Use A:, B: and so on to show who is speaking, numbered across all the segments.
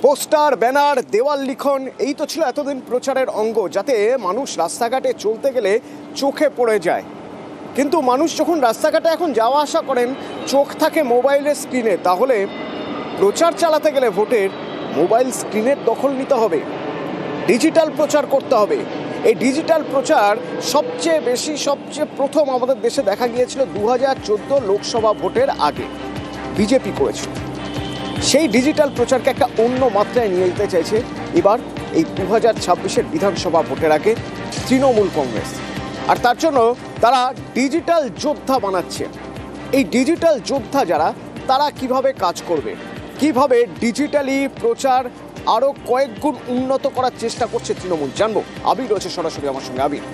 A: Poster, banner, দেওয়াল লিখন এই তো ছিল এতদিন প্রচারের অঙ্গ, যাতে মানুষ রাস্তাঘাটে চলতে গেলে চোখে পড়ে যায়। কিন্তু মানুষ যখন রাস্তাঘাটে এখন যাওয়া আসা করেন, চোখ থাকে মোবাইলের স্ক্রিনে, তাহলে প্রচার চালাতে গেলে ভোটের মোবাইল স্ক্রিনের দখল নিতে হবে, ডিজিটাল প্রচার করতে হবে। এই ডিজিটাল প্রচার সবচেয়ে প্রথম আমাদের দেশে দেখা গিয়েছিল 2014 লোকসভা ভোটের আগে, বিজেপি করেছিল। সেই ডিজিটাল প্রচারকে একটা অন্য মাত্রায় নিয়ে যেতে চাইছে এবার এই 2026-এর বিধানসভা ভোটের আগে তৃণমূল কংগ্রেস। আর তার জন্য তারা ডিজিটাল যোদ্ধা বানাচ্ছে। এই ডিজিটাল যোদ্ধা যারা, তারা কিভাবে কাজ করবে, কিভাবে ডিজিটালি প্রচার আরও কয়েক গুণ উন্নত করার চেষ্টা করছে তৃণমূল, জানবো। আবির রয়েছে সরাসরি আমার সঙ্গে। আবির,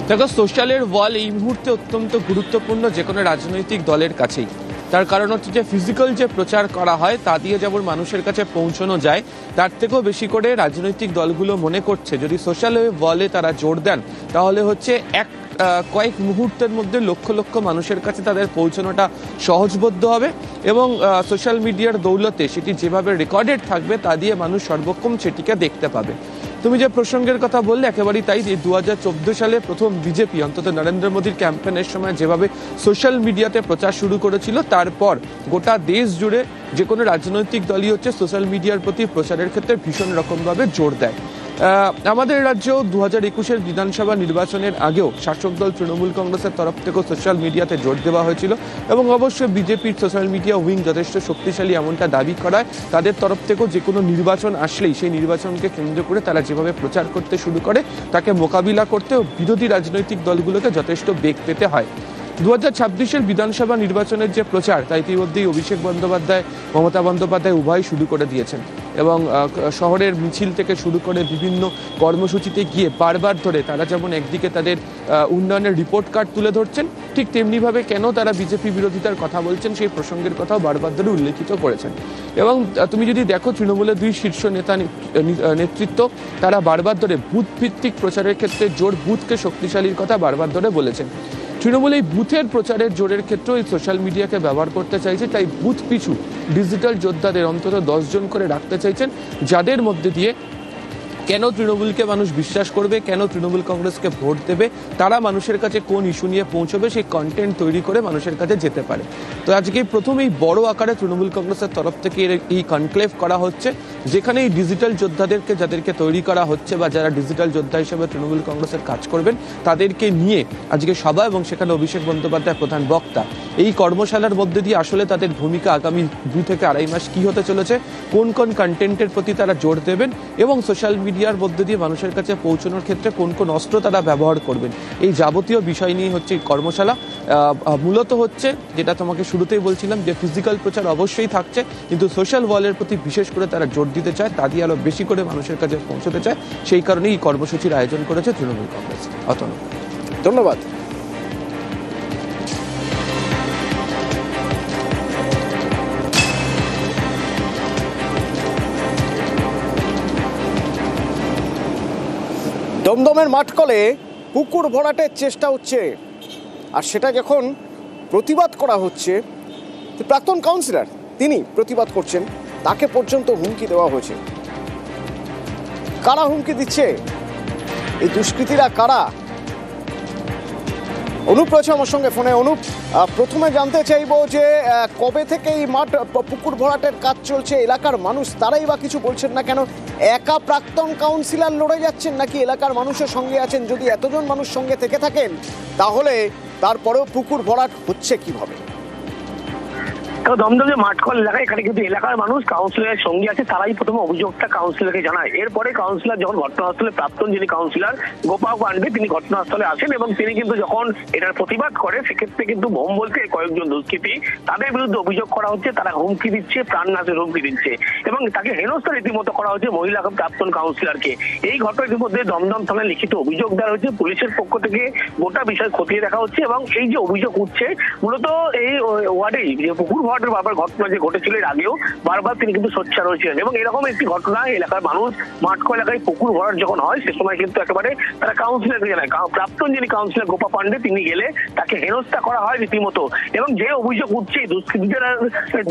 B: দেখো, সোশ্যালের ওয়াল এই মুহূর্তে অত্যন্ত গুরুত্বপূর্ণ যে কোনো রাজনৈতিক দলের কাছেই। তার কারণ হচ্ছে যে ফিজিক্যাল যে প্রচার করা হয় তা দিয়ে যেমন মানুষের কাছে পৌঁছানো যায়, তার থেকেও বেশি করে রাজনৈতিক দলগুলো মনে করছে যদি সোশ্যাল ওয়ালে তারা জোর দেন, তাহলে হচ্ছে কয়েক মুহূর্তের মধ্যে লক্ষ লক্ষ মানুষের কাছে তাদের পৌঁছানোটা সহজবোধ্য হবে এবং সোশ্যাল মিডিয়ার দৌলতে সেটি যেভাবে রেকর্ডেড থাকবে তা দিয়ে মানুষ সর্বক্ষণ সেটিকে দেখতে পাবে। তুমি যে প্রসঙ্গের কথা বললে একেবারেই তাই। যে 2014 সালে প্রথম বিজেপি অন্তত নরেন্দ্র মোদীর ক্যাম্পেনের সময় যেভাবে সোশ্যাল মিডিয়াতে প্রচার শুরু করেছিল, তারপর গোটা দেশ জুড়ে যে কোনো রাজনৈতিক দলই হচ্ছে সোশ্যাল মিডিয়ার প্রতি প্রচারের ক্ষেত্রে ভীষণ রকমভাবে জোর দেয়। আমাদের রাজ্যেও 2021-এর বিধানসভা নির্বাচনের আগেও শাসক দল তৃণমূল কংগ্রেসের তরফ থেকেও সোশ্যাল মিডিয়াতে জোর দেওয়া হয়েছিল এবং অবশ্যই বিজেপির সোশ্যাল মিডিয়া উইং যথেষ্ট শক্তিশালী এমনটা দাবি করায় তাদের তরফ থেকেও যে কোনো নির্বাচন আসলেই সেই নির্বাচনকে কেন্দ্র করে তারা যেভাবে প্রচার করতে শুরু করে, তাকে মোকাবিলা করতেও বিরোধী রাজনৈতিক দলগুলোকে যথেষ্ট বেগ পেতে হয়। 2026-এর বিধানসভা নির্বাচনের যে প্রচার, তা ইতিমধ্যেই অভিষেক বন্দ্যোপাধ্যায়, মমতা বন্দ্যোপাধ্যায় উভয় শুরু করে দিয়েছেন এবং শহরের মিছিল থেকে শুরু করে বিভিন্ন কর্মসূচিতে গিয়ে বারবার ধরে তারা যেমন একদিকে তাদের উন্নয়নের রিপোর্ট কার্ড তুলে ধরছেন, ঠিক তেমনিভাবে কেন তারা বিজেপি বিরোধিতার কথা বলছেন সেই প্রসঙ্গের কথাও বারবার ধরে উল্লেখিত করেছেন। এবং তুমি যদি দেখো, তৃণমূলের দুই শীর্ষ নেতৃত্ব তারা বারবার ধরে বুথ ভিত্তিক প্রচারের ক্ষেত্রে জোর, বুথকে শক্তিশালীর কথা বারবার ধরে বলেছেন। তৃণমূল এই বুথের প্রচারের জোরের ক্ষেত্রেও এই সোশ্যাল মিডিয়াকে ব্যবহার করতে চাইছে, তাই বুথ পিছু ডিজিটাল যোদ্ধাদের অন্তত 10 জন করে রাখতে চাইছেন, যাদের মধ্যে দিয়ে কেন তৃণমূলকে মানুষ বিশ্বাস করবে, কেন তৃণমূল কংগ্রেসকে ভোট দেবে, তারা মানুষের কাছে কোন ইস্যু নিয়ে পৌঁছবে সেই কন্টেন্ট তৈরি করে মানুষের কাছে যেতে পারে। তো আজকে প্রথম এই বড় আকারে তৃণমূল কংগ্রেসের তরফ থেকে এই কনক্লেভ করা হচ্ছে, যেখানে এই ডিজিটাল যোদ্ধাদেরকে, যাদেরকে তৈরি করা হচ্ছে বা যারা ডিজিটাল যোদ্ধা হিসেবে তৃণমূল কংগ্রেসের কাজ করবেন, তাদেরকে নিয়ে আজকে সভা এবং সেখানে অভিষেক বন্দ্যোপাধ্যায় প্রধান বক্তা। এই কর্মশালার মধ্যে দিয়ে আসলে তাদের ভূমিকা আগামী 2 থেকে আড়াই মাস কি হতে চলেছে, কোন কোন কন্টেন্টের প্রতি তারা জোর দেবেন এবং সোশ্যাল মিডিয়ার মধ্যে দিয়ে মানুষের কাছে পৌঁছানোর ক্ষেত্রে কোন কোন অস্ত্র তারা ব্যবহার করবেন, এই যাবতীয় বিষয় নিয়ে হচ্ছে এই কর্মশালা। মূলত হচ্ছে যেটা তোমাকে শুরুতেই বলছিলাম, যে ফিজিক্যাল প্রচার অবশ্যই থাকছে, কিন্তু সোশ্যাল ওয়ালের প্রতি বিশেষ করে তারা জোর দিতে চায়, তা দিয়ে আরো বেশি করে মানুষের কাছে পৌঁছতে চায়। সেই কারণেই এই কর্মসূচির আয়োজন করেছে তৃণমূল কংগ্রেস। অতনু,
A: ধন্যবাদ। দমদমের মাঠকলে পুকুর ভরাটের চেষ্টা হচ্ছে, আর সেটা যখন প্রতিবাদ করা হচ্ছে, প্রাক্তন কাউন্সিলর তিনি প্রতিবাদ করছেন, তাকে পর্যন্ত হুমকি দেওয়া হয়েছে। কারা হুমকি দিচ্ছে, এই দুষ্কৃতীরা কারা? অনুপ রয়েছে আমার সঙ্গে ফোনে। অনুপ, প্রথমে জানতে চাইবো যে কবে থেকে এই মাঠ পুকুর ভরাটের কাজ চলছে, এলাকার মানুষ তারাই বা কিছু বলছেন না কেন? একা প্রাক্তন কাউন্সিলর লড়ে যাচ্ছেন নাকি এলাকার মানুষের সঙ্গে আছেন? যদি এতজন মানুষ সঙ্গে থেকে থাকেন, তাহলে তারপরেও পুকুর ভরাট হচ্ছে কিভাবে?
C: দমদমে মাঠকল এলাকায়, এখানে কিন্তু এলাকার মানুষ কাউন্সিলরের সঙ্গে আছে, তারাই প্রথমে অভিযোগটা কাউন্সিলরকে জানায়। এরপরে কাউন্সিলর যখন ঘটনাস্থলে, প্রাক্তন যিনি কাউন্সিলর গোপাল পান্ডে, তিনি ঘটনাস্থলে আসেন এবং তিনি কিন্তু যখন এটার প্রতিবাদ করে, সেক্ষেত্রে কিন্তু বোম বলতে কয়েকজন দুষ্কৃতী, তাদের বিরুদ্ধে অভিযোগ করা হচ্ছে, তারা হুমকি দিচ্ছে, প্রাণনাশের হুমকি দিচ্ছে এবং তাকে হেনস্থা রীতিমতো করা হচ্ছে, মহিলা প্রাক্তন কাউন্সিলরকে। এই ঘটনার মধ্যে দমদম থানায় লিখিত অভিযোগ দেওয়া হয়েছে, পুলিশের পক্ষ থেকে গোটা বিষয় খতিয়ে দেখা হচ্ছে এবং এই যে অভিযোগ উঠছে, মূলত এই ওয়ার্ডেই যে পুকুর ধর্মঘটের বারবার ঘটনা যে ঘটেছিল এর আগেও বারবার তিনি কিন্তু সোচ্চার হয়েছিলেন এবং এরকম একটি ঘটনা এলাকার মানুষ মাঠকো এলাকায় পুকুর ভরাট যখন হয় সে সময় কিন্তু একেবারে তারা কাউন্সিলরকে জানায়। প্রাক্তন যিনি কাউন্সিলর গোপা পান্ডে তিনি গেলে তাকে হেনস্থা করা হয় রীতিমতো এবং যে অভিযোগ উঠছে দুষ্কৃতীরা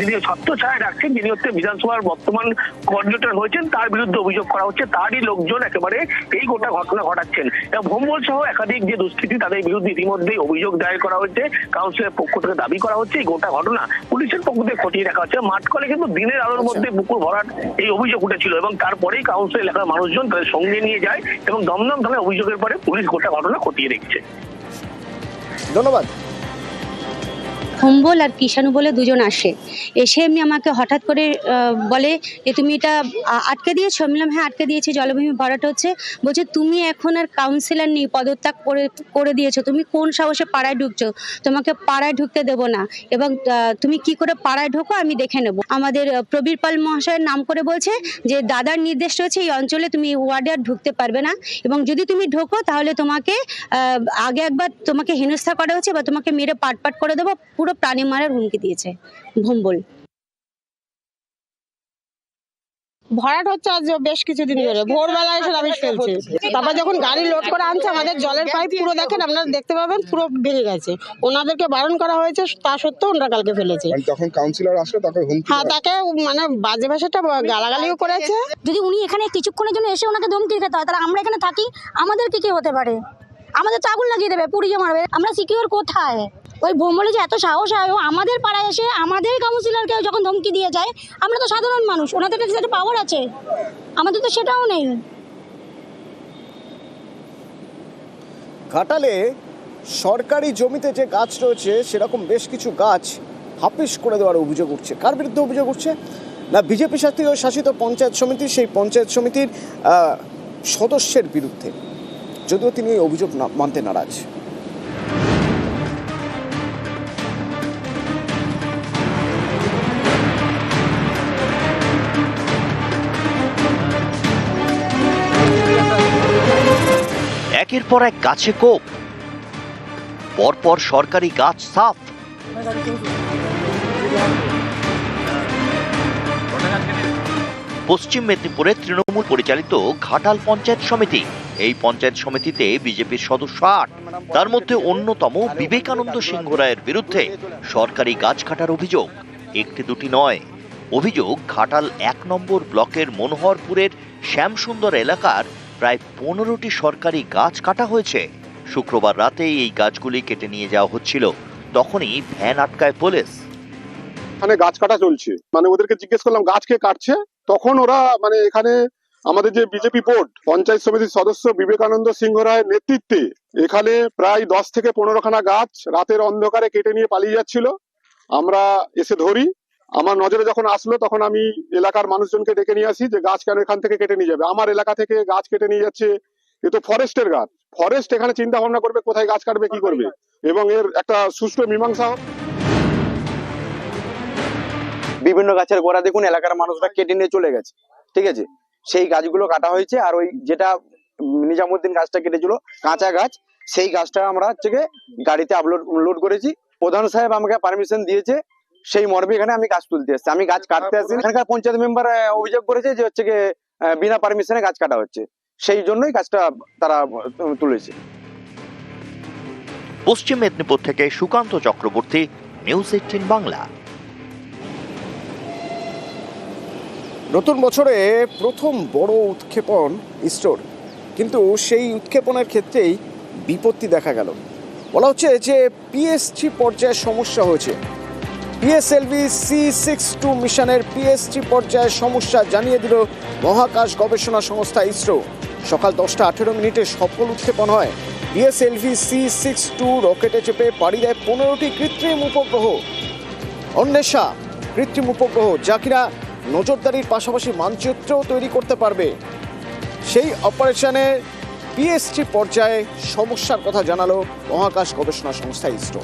C: যিনি ছত্রছায়া রাখছেন, যিনি হচ্ছে বিধানসভার বর্তমান কোঅর্ডিনেটর হয়েছেন, তার বিরুদ্ধে অভিযোগ করা হচ্ছে। তারই লোকজন একেবারে এই গোটা ঘটনা ঘটাচ্ছেন এবং ভোমবল সহ একাধিক যে দুষ্কৃতী তাদের বিরুদ্ধে ইতিমধ্যেই অভিযোগ দায়ের করা হয়েছে। কাউন্সিলের পক্ষ থেকে দাবি করা হচ্ছে এই গোটা ঘটনা পুলিশের পক্ষ থেকে খতিয়ে দেখা হচ্ছে। মাঠকলে কিন্তু দিনের আলোর মধ্যে পুকুর ভরাট এই অভিযোগ উঠেছিল এবং তারপরেই কাউন্সিল এলাকার মানুষজন তাদের সঙ্গে নিয়ে যায় এবং দমদম থানায় অভিযোগের পরে পুলিশ গোটা ঘটনা খতিয়ে দেখছে।
A: ধন্যবাদ।
D: ভোমবল আর কিষাণু বলে দুজন আসে, এসে এমনি আমাকে হঠাৎ করে বলে যে তুমি এটা আটকে দিয়েছো। আমি বললাম হ্যাঁ আটকে দিয়েছি, জলভূমি ভরাট হচ্ছে। বলছে তুমি এখন আর কাউন্সিলর নেই, পদত্যাগ করে দিয়েছো, তুমি কোন সাহসে পাড়ায় ঢুকছো, তোমাকে পাড়ায় ঢুকতে দেবো না এবং তুমি কি করে পাড়ায় ঢোকো আমি দেখে নেব। আমাদের প্রবীর পাল মহাশয়ের নাম করে বলছে যে দাদার নির্দেশ রয়েছে এই অঞ্চলে তুমি ওয়ার্ডে আর ঢুকতে পারবে না এবং যদি তুমি ঢোকো তাহলে তোমাকে আগে একবার তোমাকে হেনস্থা করা হচ্ছে বা তোমাকে মেরে পাট করে দেবো, পুরো প্রাণী মারার হুমকি দিয়েছে ভোমবল।
E: ভরাট হচ্ছে আজ বেশ কিছুদিন ধরে, ভোরবেলা এসে রাবিশ ফেলছে, তারপর যখন গাড়ি লোড করে আনছে আমাদের জলের পাইপ পুরো দেখেন আপনারা দেখতে পাবেন পুরো ভেঙে গেছে। ওনাদেরকে বারণ করা হয়েছে, তা সত্ত্বেও ওনারা কালকে ফেলেছে।
F: তখন কাউন্সিলর আসলে তাকে হুমকি,
E: হ্যাঁ তাকে মানে বাজে ভাষাটা গালাগালিও করেছে।
G: যদি উনি এখানে কিছুক্ষণের জন্য এসে ওনাকে ধমকি খেতে হয় তাহলে আমরা এখানে থাকি আমাদের কি হতে পারে? আমাদের তো আগুন লাগিয়ে দেবে, পুড়িয়ে মারবে, আমরা সিকিউর কোথায়? ওই ভোমবলে যে এত সাহস হয়, আমাদের পাড়ায় এসে আমাদের কাউন্সিলরকে যখন ধমকি দিয়ে যায়, আমরা তো সাধারণ মানুষ, ওনাদের কাছে একটা পাওয়ার আছে, আমাদের তো সেটাও নেই।
A: ঘাটালে সরকারি জমিতে যে গাছ রয়েছে সেরকম বেশ কিছু গাছ হাফিস করে দেওয়ার অভিযোগ উঠছে। কার বিরুদ্ধে অভিযোগ উঠছে? না বিজেপি শাসিত পঞ্চায়েত সমিতি, সেই পঞ্চায়েত সমিতির সদস্যের বিরুদ্ধে, যদিও তিনি এই অভিযোগ মানতে নারাজ।
H: একের পর এক গাছে কোপ, পরপর সরকারি গাছ সাফ। পশ্চিম মেদিনীপুরে তৃণমূল পরিচালিত ঘাটাল পঞ্চায়েত সমিতি। এই পঞ্চায়েত সমিতিতে বিজেপির সদস্য ৮, তার মধ্যে অন্যতম বিবেকানন্দ সিংহ রায়ের বিরুদ্ধে সরকারি গাছ কাটার অভিযোগ। একটি দুটি নয়, অভিযোগ ঘাটাল ১ নম্বর ব্লকের মনোহরপুরের শ্যামসুন্দর এলাকার প্রায় ১৫টি সরকারি গাছ কাটা হয়েছে। শুক্রবার রাতে এই গাছগুলি কেটে নিয়ে যাওয়া হচ্ছিল, তখনই ভ্যান আটকায় পুলিশ।
F: এখানে গাছ কাটা চলছে, মানে ওদেরকে জিজ্ঞেস করলাম গাছ কে কাটছে, তখন ওরা মানে এখানে আমাদের যে বিজেপি বোর্ড পঞ্চায়েত সমিতির সদস্য বিবেকানন্দ সিংহ রায়ের নেতৃত্বে এখানে প্রায় 10 থেকে 15 খানা গাছ রাতের অন্ধকারে কেটে নিয়ে পালিয়ে যাচ্ছিল। আমরা এসে ধরি, আমার নজরে যখন আসলো তখন আমি এলাকার মানুষজনকে ডেকে নিয়ে আসি যে গাছ কেন এখান থেকে কেটে নিয়ে যাবে, আমার এলাকা থেকে গাছ কেটে নিয়ে যাচ্ছে, এ তো ফরেস্টের গাছ, ফরেস্ট এখানে চিন্তা ভাবনা করবে কোথায় গাছ কাটবে কি করবে এবং এর একটা সুষ্ঠু মীমাংসা হোক।
I: বিভিন্ন গাছের গোড়া দেখুন এলাকার মানুষরা কেটে নিয়ে চলে গেছে, ঠিক আছে, সেই গাছগুলো কাটা হয়েছে। আর ওই যেটা নিজামুদ্দিন গাছটা কেটেছিল কাঁচা গাছ, সেই গাছটা আমরা হচ্ছে গাড়িতে লোড করেছি। প্রধান সাহেব আমাকে পারমিশন দিয়েছে, সেই মর্মে এখানে আমি গাছ তুলতে এসেছি, আমি গাছ কাটতে আসি। এখানকার পঞ্চায়েত মেম্বার অভিযোগ করেছে যে হচ্ছে বিনা পারমিশনে গাছ কাটা হচ্ছে, সেই জন্যই গাছটা তারা তুলেছে।
H: পশ্চিম মেদিনীপুর থেকে সুকান্ত চক্রবর্তী, নিউজ 18 বাংলা।
A: নতুন বছরে প্রথম বড় উৎক্ষেপণ ইসরোর, কিন্তু সেই উৎক্ষেপণের ক্ষেত্রেই বিপত্তি দেখা গেল। বলা হচ্ছে যে পিএস-3 পর্যায়ের সমস্যা হয়েছে। পিএসএলভি C62 মিশনের পিএস-3 পর্যায়ের সমস্যা জানিয়ে দিল মহাকাশ গবেষণা সংস্থা ইসরো। সকাল 10:18 সফল উৎক্ষেপণ হয়। পিএসএলভি C62 রকেটে চেপে পাড়ি দেয় 15টি কৃত্রিম উপগ্রহ। অন্বেষা কৃত্রিম উপগ্রহ, যা কিনা নজরদারির পাশাপাশি মানচিত্রও তৈরি করতে পারবে। সেই অপারেশনে পিএস-3 পর্যায়ে সমস্যার কথা জানালো মহাকাশ গবেষণা সংস্থা ইসরো।